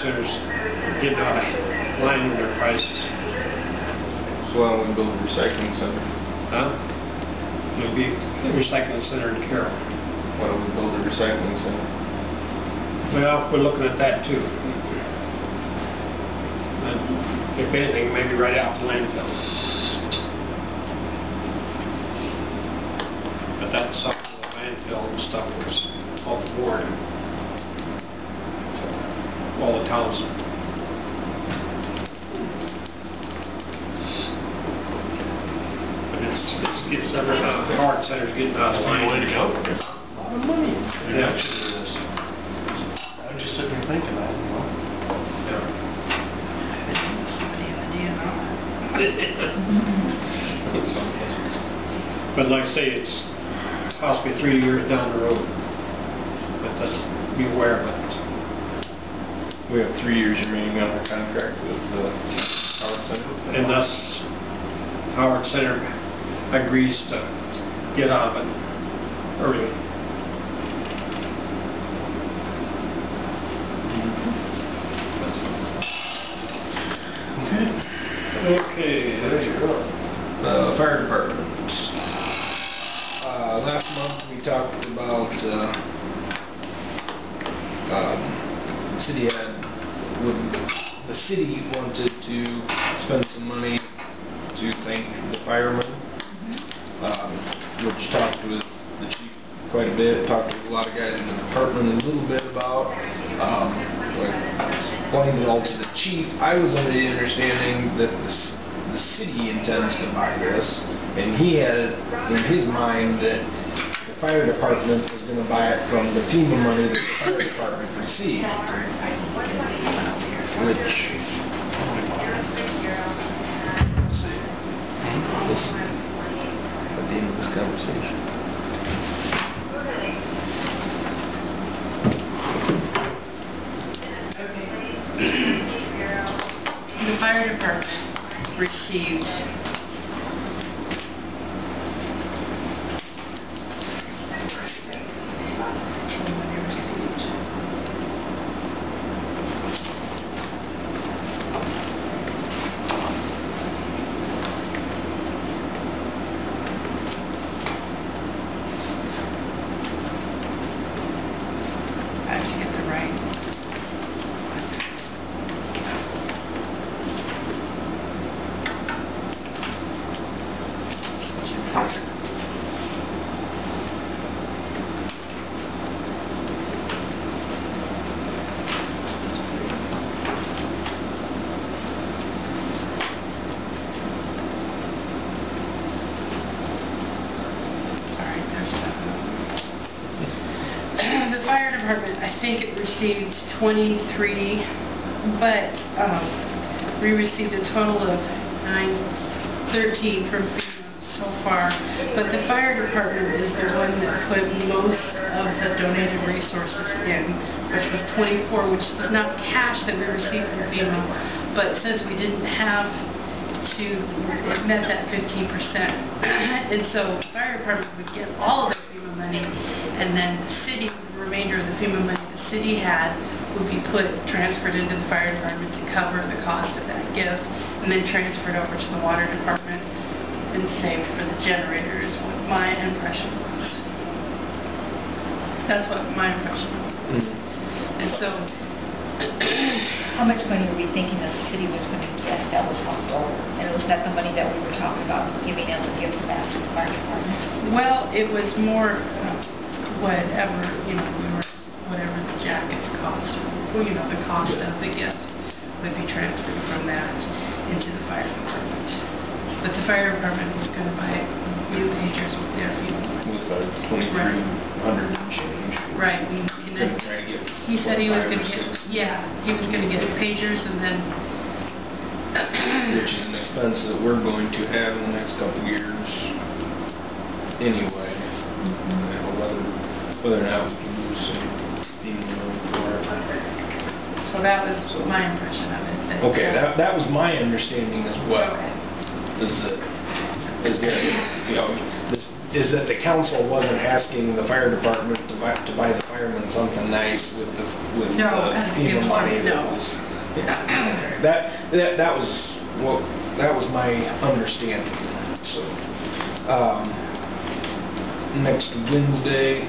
centers getting out of line with their prices. So why don't we build a recycling center? Huh? It'll be a recycling center in Carroll. Why don't we build a recycling center? Well, we're looking at that too. And if anything, maybe right out the landfill. But that's something the landfill and stuff was all the board. All the towns. But it's hard centers getting out of line. Way to go. A lot of money. Yeah. I was just sitting here thinking about it, you know. But like I say, it's possibly 3 years down the road. But let's be aware of it. We have 3 years remaining on our contract with the Howard Center. And thus, Howard Center agrees to get out of it early. Okay. There you go. Fire department. Last month we talked about the city wanted to spend some money to thank the firemen, which talked with the chief quite a bit, talked to a lot of guys in the department a little bit about. Explained it all to the chief. I was under the understanding that the city intends to buy this, and he had it in his mind that the fire department was going to buy it from the FEMA money that the fire department received. Which, let's see, at the end of this conversation. The fire department received I have to get the right. The fire department, I think it received 23, but we received a total of 13 from FEMA so far. But the fire department is the one that put most of the donated resources in, which was 24, which was not cash that we received from FEMA, but since we didn't have to, it met that 15%. And so the fire department would get all of their FEMA money, and then the city, the remainder of the FEMA money the city had would be transferred into the fire department to cover the cost of that gift, and then transferred over to the water department and saved for the generator is what my impression was. That's what my impression was. And so, how much money were we thinking that the city was going to get that was left over? And was that the money that we were talking about giving as a gift back to the fire department? well, it was more whatever, whatever the jackets cost, or, the cost of the gift would be transferred from that into the fire department. But the fire department was going to buy new pagers with their FEMA money. With our 2,300 and change. Right. He said he was going to get, he was going to get pagers, and then which is an expense that we're going to have in the next couple of years anyway. Whether or not we can use some FEMA money for it. So that was my impression of it. Okay, that was my understanding as well. Okay. Is that is that the council wasn't asking the fire department to buy the firemen something nice with the No, as a FEMA gift, money. no. That was, yeah, okay. That was my understanding. So, next Wednesday,